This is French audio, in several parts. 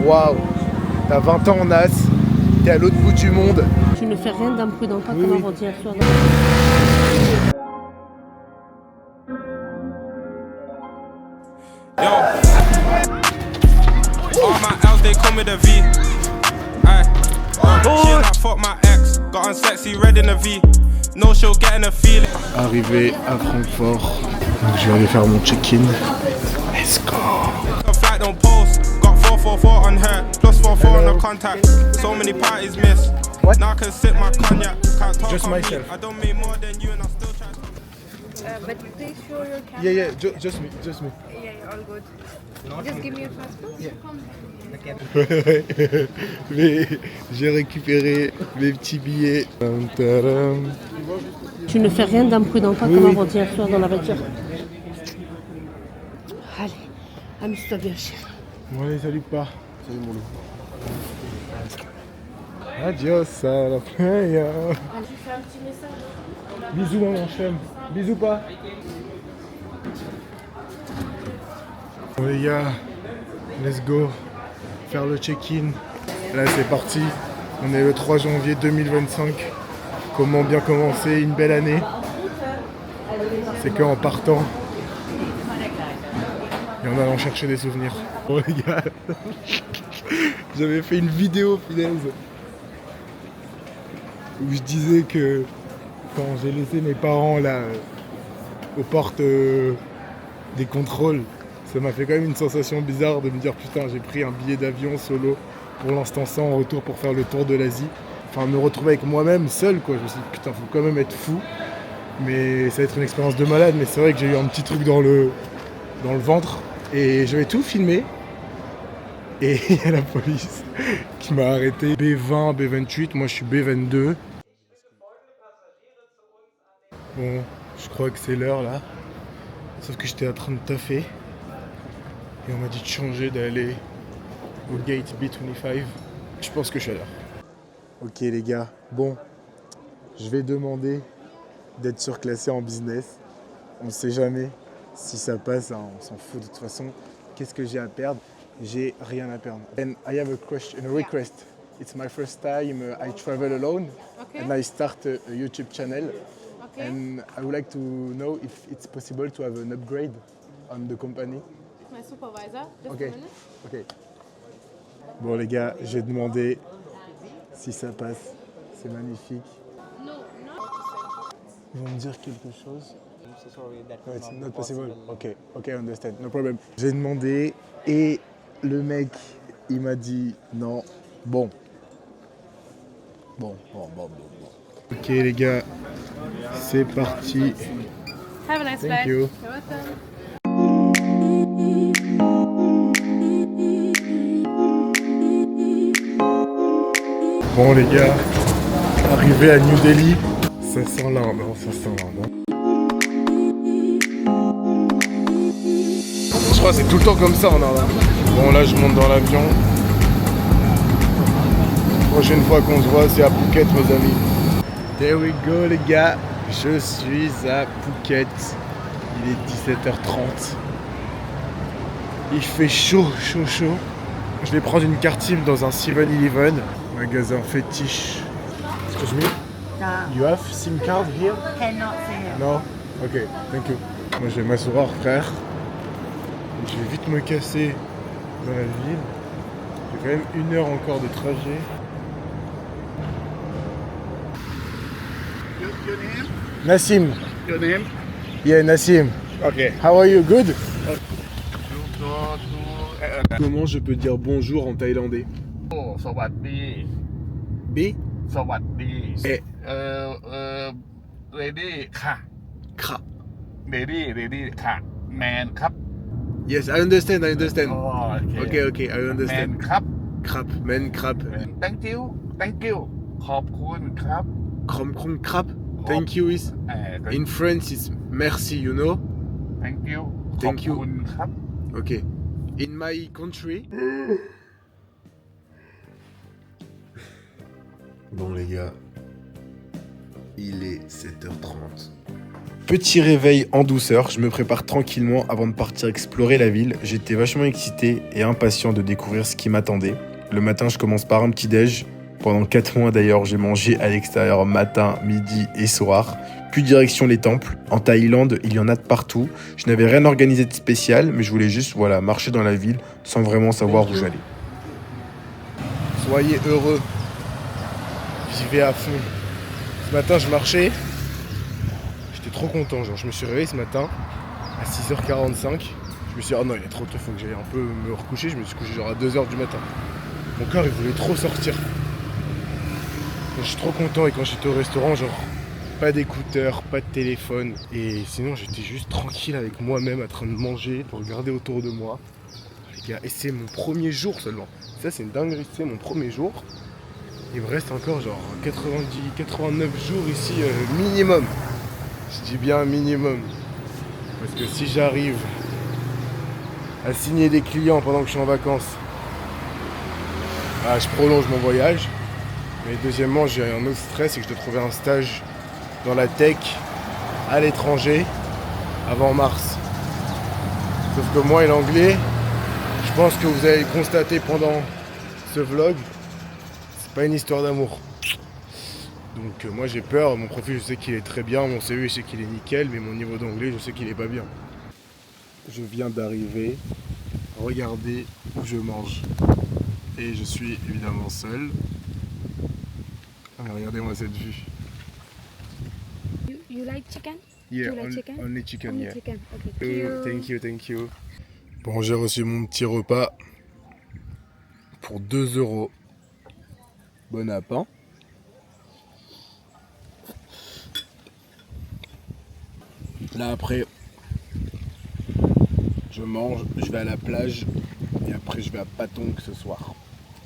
Waouh, t'as 20 ans en as, t'es à l'autre bout du monde. Tu ne fais rien d'imprudent, pas Oui, comme oui. avant-hier soir. Yo, all my L's they come with a V. Aye, she and I fuck my ex, got on sexy red in a V. No show getting a feeling. Arrivé à Francfort, donc je vais aller faire mon check-in. Let's go. A flight don't post, got 444 on her, plus 44 on the contact. So many parties missed. What? Now I can sip my cognac. Can't talk Just on myself. Me. I don't mean more than you and I still try. But please show your camera. Yeah, just me. Yeah, all good. Just give me your passport. Mais j'ai récupéré mes petits billets. Tadam. Tu ne fais rien d'imprudent, pas Oui, comme oui. avant-hier soir dans la voiture. Allez, amuse-toi bien, chérie. Bon allez, salut pas. Salut mon loup. Adios à la playa. Tu fais un petit message. Bisous maman, je t'aime. Bisous pas. Bon les gars, let's go. Faire le check-in. Là c'est parti. On est le 3 janvier 2025. Comment bien commencer une belle année? C'est qu'en partant et en allant chercher des souvenirs. Bon les gars, j'avais fait une vidéo finesse où je disais que quand j'ai laissé mes parents là aux portes des contrôles, ça m'a fait quand même une sensation bizarre de me dire putain j'ai pris un billet d'avion solo pour l'instant sans en retour pour faire le tour de l'Asie. Enfin me retrouver avec moi-même seul quoi, je me suis dit putain faut quand même être fou. Mais ça va être une expérience de malade, mais c'est vrai que j'ai eu un petit truc dans le ventre et j'avais tout filmé. Et il y a la police qui m'a arrêté. B20, B28, moi je suis B22. Bon, je crois que c'est l'heure là. Sauf que j'étais en train de taffer. Et on m'a dit de changer, d'aller au gate B25. Je pense que je suis à l'heure. Ok les gars, bon, je vais demander d'être surclassé en business. On ne sait jamais si ça passe, hein, on s'en fout de toute façon. Qu'est-ce que j'ai à perdre? J'ai rien à perdre. And I have a request. It's my first time I travel alone and I start a YouTube channel. And I would like to know if it's possible to have an upgrade on the company. My supervisor. Just Okay. a minute. Ok. Bon les gars, j'ai demandé si ça passe. C'est magnifique. Ils vont me dire quelque chose. No, it's not possible. Ok, I understand. No problem. J'ai demandé et le mec, il m'a dit non. Bon. Ok les gars, c'est parti. Have a nice Thank flight. you. You're welcome. Bon les gars, arrivé à New Delhi, ça sent l'Inde, hein, ça sent l'Inde. Hein. Je crois que c'est tout le temps comme ça en Inde. Hein. Bon là je monte dans l'avion. Prochaine fois qu'on se voit c'est à Phuket mes amis. There we go les gars, je suis à Phuket. Il est 17h30. Il fait chaud. Je vais prendre une carte SIM dans un 7-Eleven, magasin fétiche. Excuse me. You have SIM card here? Cannot see him. No? Ok, thank you. Moi je vais m'asseoir frère. Je vais vite me casser dans la ville. J'ai quand même 1 heure encore de trajet. Your name? Nassim. Your name? Yeah, Nassim. Okay. How are you? Good? You go to Comment je peux dire bonjour en thaïlandais? สวัสดี B? สวัสดี Eh. ready ค่ะ Kra. ready ค่ะ man ครับ Yes, I understand. อ๋อ Okay, I man understand. ครับ Crap, man, crap. thank you ขอบคุณครับ Krom crap. Thank you is in France is merci, you know? thank you ขอบ Thank you คุณครับ Okay. In my country. Bon les gars, il est 7h30. Petit réveil en douceur, je me prépare tranquillement avant de partir explorer la ville. J'étais vachement excité et impatient de découvrir ce qui m'attendait. Le matin, je commence par un petit déj. Pendant 4 mois d'ailleurs, j'ai mangé à l'extérieur matin, midi et soir. Puis direction les temples. En Thaïlande, il y en a de partout. Je n'avais rien organisé de spécial, mais je voulais juste marcher dans la ville sans vraiment savoir où j'allais. Soyez heureux. Vivez à fond. Ce matin, je marchais. J'étais trop content, genre je me suis réveillé ce matin à 6h45. Je me suis dit, oh non, il est trop tôt, faut que j'aille un peu me recoucher. Je me suis couché genre à 2h du matin. Mon corps, il voulait trop sortir. Donc, je suis trop content et quand j'étais au restaurant, genre pas d'écouteurs, pas de téléphone. Et sinon, j'étais juste tranquille avec moi-même, en train de manger, de regarder autour de moi. Les gars, et c'est mon premier jour seulement. Ça, c'est une dinguerie, c'est mon premier jour. Il me reste encore genre 89 jours ici minimum. Je dis bien minimum. Parce que si j'arrive à signer des clients pendant que je suis en vacances, je prolonge mon voyage. Mais deuxièmement, j'ai un autre stress, c'est que je dois trouver un stage dans la tech à l'étranger avant mars. Sauf que moi et l'anglais, je pense que vous allez le constater pendant ce vlog, c'est pas une histoire d'amour. Donc moi j'ai peur, mon profil je sais qu'il est très bien, mon CV je sais qu'il est nickel, mais mon niveau d'anglais je sais qu'il est pas bien. Je viens d'arriver, regardez où je mange. Et je suis évidemment seul. Regardez-moi cette vue. You like chicken? Yeah, Do you like chicken? only chicken, Only yeah. chicken. Okay. Thank you. Bon, j'ai reçu mon petit repas pour 2 €. Bon appétit. Là après, je mange, je vais à la plage et après je vais à Patong ce soir.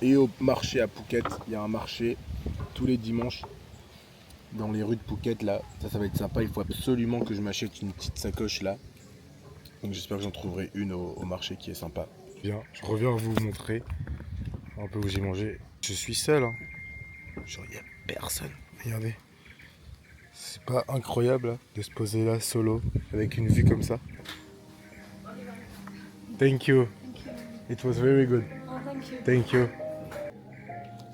Et au marché à Phuket, il y a un marché tous les dimanches dans les rues de Phuket là. Ça va être sympa, il faut absolument que je m'achète une petite sacoche là. Donc j'espère que j'en trouverai une au marché qui est sympa. Bien, je reviens vous montrer un peu où j'ai mangé. Je suis seul, hein. Genre il n'y a personne, regardez. C'est pas incroyable hein, de se poser là solo avec une vue comme ça. Thank you. It was very good. Oh, thank you. Thank you.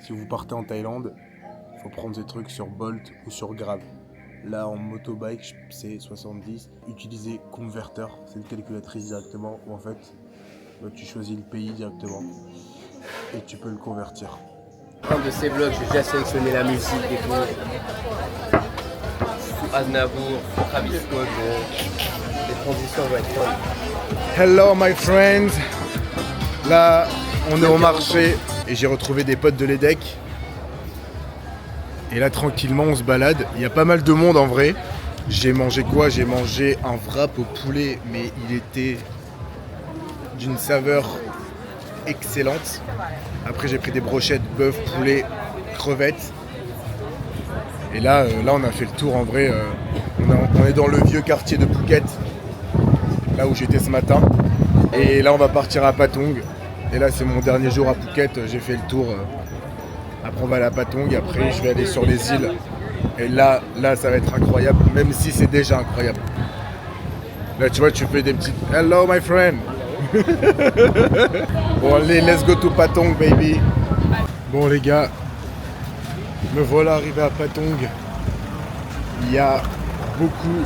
Si vous partez en Thaïlande, il faut prendre des trucs sur Bolt ou sur Grab. Là en motobike c'est 70. Utilisez converteur, c'est une calculatrice directement où en fait tu choisis le pays directement et tu peux le convertir. Un de ces vlogs, j'ai déjà sélectionné la musique et tout. Aznavour, Travis Scott, les transitions vont être folles. Hello my friends. Là on est au marché et j'ai retrouvé des potes de l'EDEC. Et là tranquillement on se balade. Il y a pas mal de monde en vrai. J'ai mangé quoi? J'ai mangé un wrap au poulet, mais il était d'une saveur excellente. Après j'ai pris des brochettes, bœuf, poulet, crevettes. Et là on a fait le tour en vrai. On est dans le vieux quartier de Phuket, là où j'étais ce matin. Et là on va partir à Patong. Et là c'est mon dernier jour à Phuket, j'ai fait le tour. Après on va aller à Patong, après je vais aller sur les îles. Et là ça va être incroyable, même si c'est déjà incroyable. Là tu vois, tu fais des petites hello my friend. Bon allez, let's go to Patong baby. Bon les gars, me voilà arrivé à Patong. Il y a beaucoup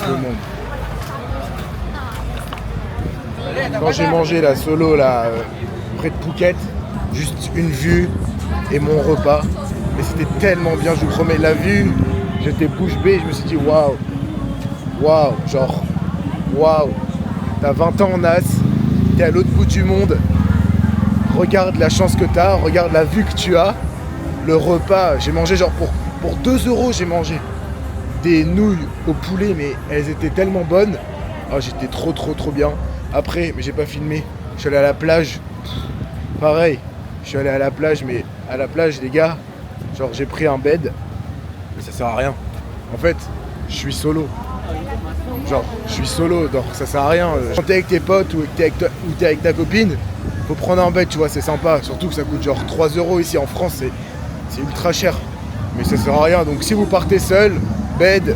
de monde. Quand j'ai mangé la solo là près de Phuket, juste une vue et mon repas, mais c'était tellement bien, je vous promets, la vue, j'étais bouche bée, je me suis dit waouh, genre waouh, t'as 20 ans en As, t'es à l'autre bout du monde, regarde la chance que t'as, regarde la vue que tu as, le repas, j'ai mangé genre pour 2 €, j'ai mangé des nouilles au poulet, mais elles étaient tellement bonnes, oh, j'étais trop bien. Après, mais j'ai pas filmé, je suis allé à la plage, pareil, je suis allé à la plage, mais à la plage les gars, genre j'ai pris un bed, mais ça sert à rien. En fait, je suis solo. Genre, je suis solo, donc ça sert à rien. Quand t'es avec tes potes ou t'es avec ta copine, faut prendre un bed, tu vois, c'est sympa. Surtout que ça coûte genre 3 € ici en France, c'est ultra cher. Mais ça sert à rien, donc si vous partez seul, bed,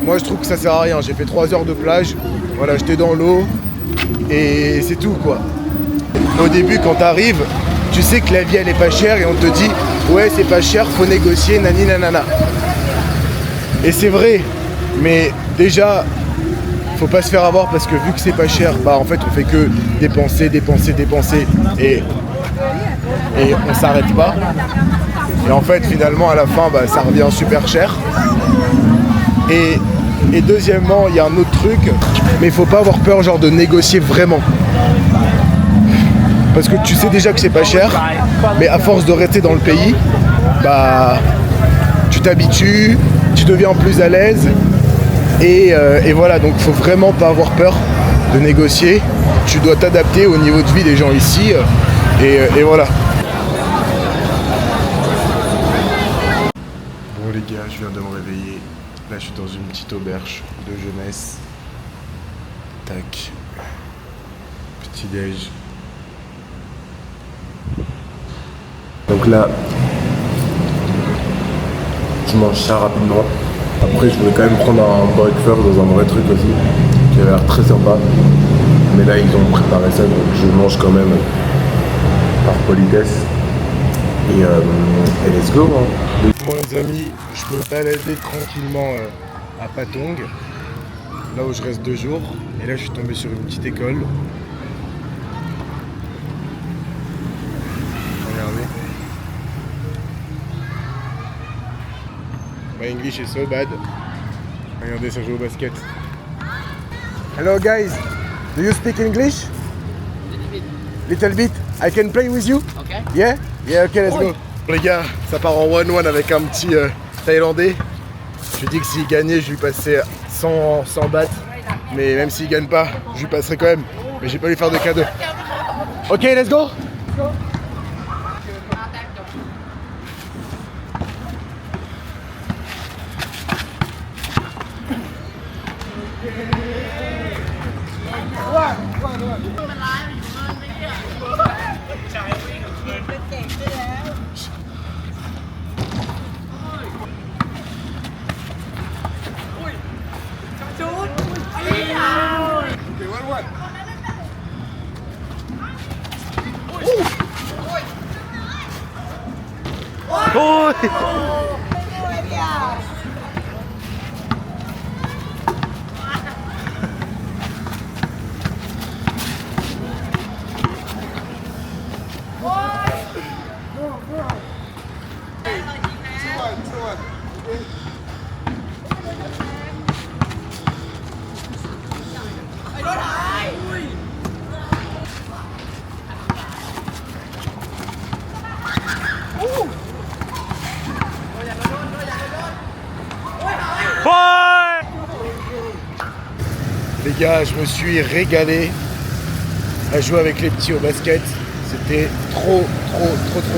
moi je trouve que ça sert à rien. J'ai fait 3 heures de plage, voilà, j'étais dans l'eau et c'est tout quoi. Au début quand t'arrives, tu sais que la vie elle est pas chère et on te dit ouais c'est pas cher, faut négocier, nani nanana. Et c'est vrai, mais déjà faut pas se faire avoir parce que vu que c'est pas cher, bah en fait on fait que dépenser et on s'arrête pas. Et en fait finalement à la fin bah, ça revient super cher. Et deuxièmement il y a un autre truc, mais il faut pas avoir peur genre de négocier vraiment. Parce que tu sais déjà que c'est pas cher, mais à force de rester dans le pays, bah tu t'habitues, tu deviens plus à l'aise. Et voilà, donc faut vraiment pas avoir peur de négocier. Tu dois t'adapter au niveau de vie des gens ici. Et voilà. Bon les gars, je viens de me réveiller. Là je suis dans une petite auberge de jeunesse. Tac. Petit déj. Donc là, je mange ça rapidement. Après, je voulais quand même prendre un breakfast dans un vrai truc aussi, qui a l'air très sympa. Mais là, ils ont préparé ça, donc je mange quand même par politesse. Et let's go. Hein. Bon les amis, je me baladais tranquillement à Patong, là où je reste 2 jours. Et là, je suis tombé sur une petite école. Regardez. My English is so bad. Regardez, ça joue au basket. Hello guys, do you speak English? Little bit. I can play with you? Okay. Yeah? Yeah, okay, let's go. Les gars, ça part en 1-1 avec un petit Thaïlandais. Je lui dis que s'il gagnait, je lui passais 100 bahts. Mais même s'il gagne pas, je lui passerai quand même. Mais j'ai pas lui faire de cadeau. Ok, let's go. Les gars, je me suis régalé à jouer avec les petits au basket. C'était trop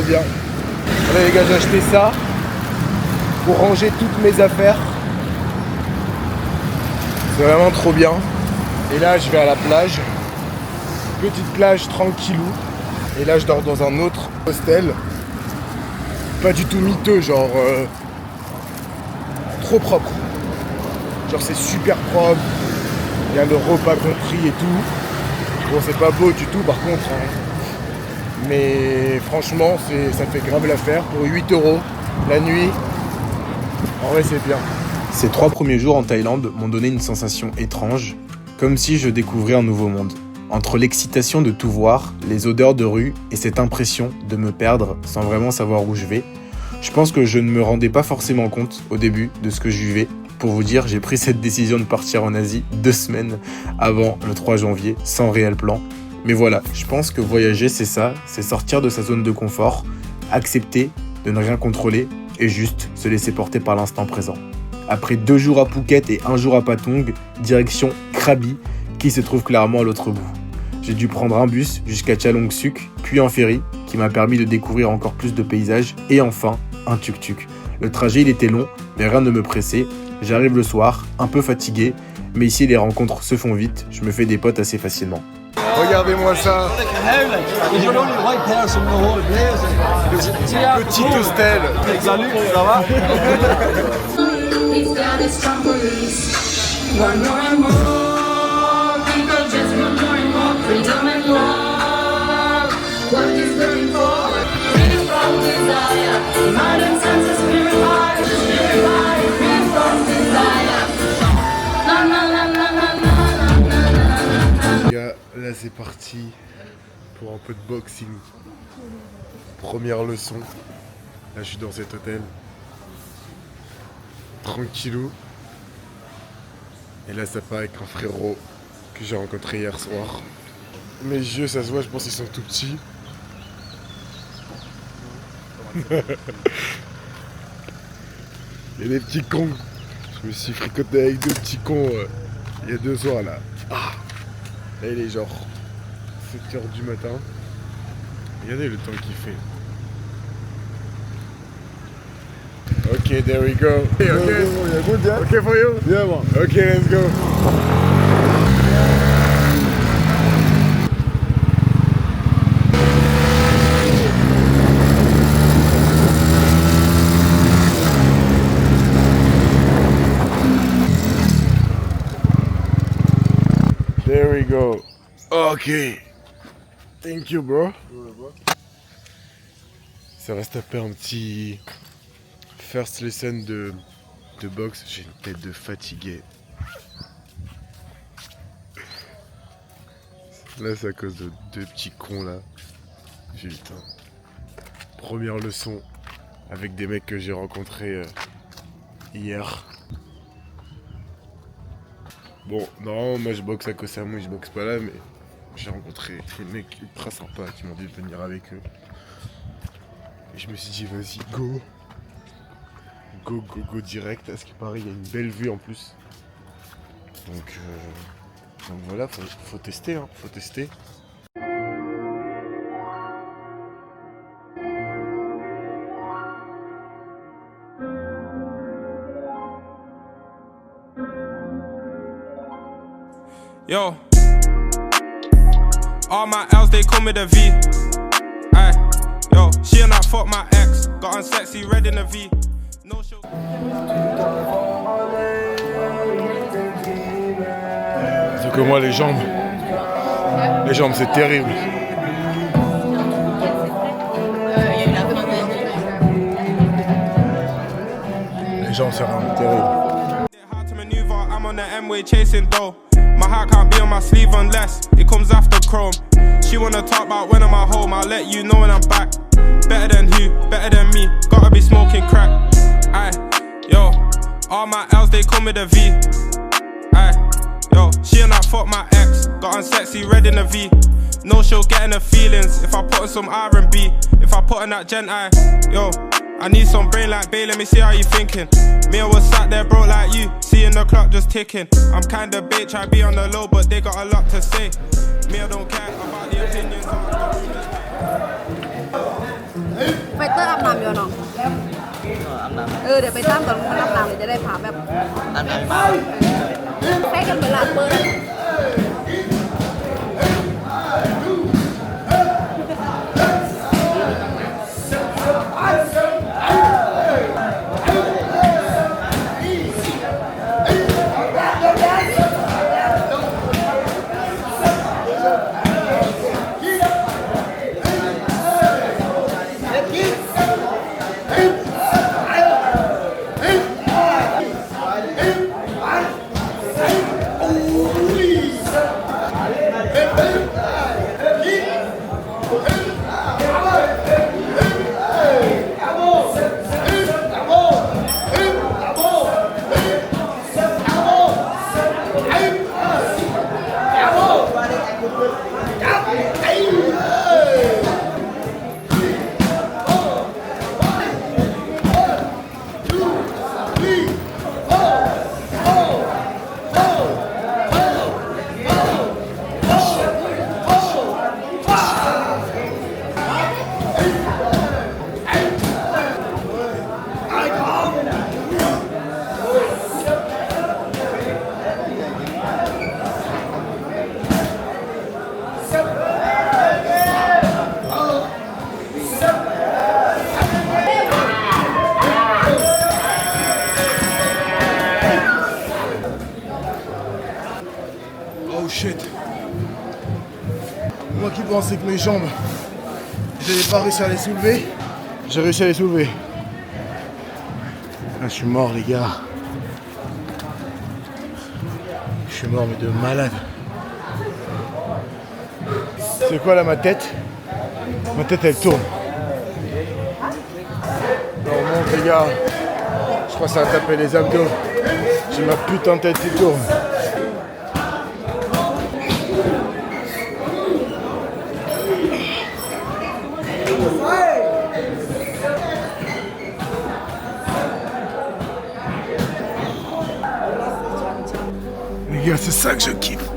bien. Voilà les gars, j'ai acheté ça pour ranger toutes mes affaires. C'est vraiment trop bien. Et là, je vais à la plage. Petite plage tranquillou. Et là, je dors dans un autre hostel. Pas du tout miteux, genre trop propre. Genre c'est super propre. Il y a le repas compris et tout. Bon, c'est pas beau du tout par contre. Hein. Mais franchement, ça fait grave l'affaire. Pour 8 € la nuit, en vrai, c'est bien. Ces 3 premiers jours en Thaïlande m'ont donné une sensation étrange, comme si je découvrais un nouveau monde. Entre l'excitation de tout voir, les odeurs de rue et cette impression de me perdre sans vraiment savoir où je vais, je pense que je ne me rendais pas forcément compte au début de ce que je vivais. Pour vous dire, j'ai pris cette décision de partir en Asie 2 semaines avant le 3 janvier, sans réel plan. Mais voilà, je pense que voyager c'est ça, c'est sortir de sa zone de confort, accepter de ne rien contrôler et juste se laisser porter par l'instant présent. Après 2 jours à Phuket et 1 jour à Patong, direction Krabi, qui se trouve clairement à l'autre bout. J'ai dû prendre un bus jusqu'à Chalongsuc, puis un ferry qui m'a permis de découvrir encore plus de paysages et enfin un tuk-tuk. Le trajet il était long, mais rien ne me pressait. J'arrive le soir, un peu fatigué, mais ici les rencontres se font vite, je me fais des potes assez facilement. Regardez-moi ça. Petit hostel. Salut, ça va? He's got his strong police. One more and more. People just want more and more freedom and love. What he's looking for. Freedom from desire. Mind and senses purified. Purified. Freedom from desire. La la la la la la la la la. Les gars, là c'est parti pour un peu de boxing. Première leçon. Là je suis dans cet hôtel. Tranquillou. Et là ça part avec un frérot que j'ai rencontré hier soir. Mes yeux ça se voit, je pense qu'ils sont tout petits. Et les petits cons. Je me suis fricoté avec deux petits cons il y a 2 soirs là. Ah. Là il est genre 7h du matin. Regardez le temps qu'il fait. Okay, there we go. Okay, okay. Yeah, good, yeah? Okay for you? Yeah, man. Okay, let's go. There we go. Okay. Thank you, bro. Ça va se taper un petit first lesson de boxe. J'ai une tête de fatigué. Là, c'est à cause de 2 petits cons là. Putain. Première leçon avec des mecs que j'ai rencontrés hier. Bon, non, moi je boxe à Koh Samui, je boxe pas là, mais j'ai rencontré des mecs ultra sympas qui m'ont dit de venir avec eux. Et je me suis dit, vas-y, go. Go direct. À ce qui paraît, il y a une belle vue en plus. Donc voilà, faut tester, hein, faut tester. Yo, all my L's they call me the V. Aye, yo, she and I fuck my ex, got on sexy red in the V. No show. Sauf que moi les jambes c'est terrible. Les jambes c'est vraiment terrible. Hard to maneuver, I'm on the M-way chasing dough. My heart can't be on my sleeve unless it comes after chrome. She wanna talk about when I'm at home, I'll let you know when I'm back. Better than who? Better than me. Gotta be smoking crack. Aye, yo, all my L's they call me the V. Aye, yo, she and I fuck my ex, got on sexy red in the V. No show getting the feelings if I put on some R&B. If I put on that gent eye, yo, I need some brain like Bay, let me see how you thinking. Me, I was sat there broke like you, seeing the clock just ticking. I'm kinda bitch, I be on the low, but they got a lot to say. Me, I don't care about the opinions of the rumors. ไปเตอร์อาบน้ำอยู่เนาะเดี๋ยวไปตามตอนมันอาบน้ำเลยจะได้ผ่าแบบอาบน้ำมาใช้กันเวลาเปิด différence, c'est que mes jambes, je n'ai pas réussi à les soulever. J'ai réussi à les soulever. Ah, je suis mort, les gars. Je suis mort, mais de malade. C'est quoi là, ma tête? Ma tête, elle tourne. On remonte, les gars. Je crois que ça va taper les abdos. J'ai ma putain de tête qui tourne. Les gars, c'est ça que je kiffe.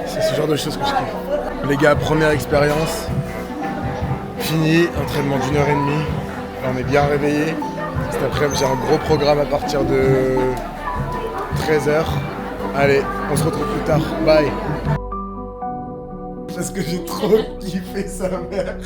C'est ce genre de choses que je kiffe. Les gars, première expérience. Fini, entraînement d'1h30. Là, on est bien réveillés. Cet après-midi, j'ai un gros programme à partir de 13h. Allez, on se retrouve plus tard. Bye. Parce que j'ai trop kiffé sa mère.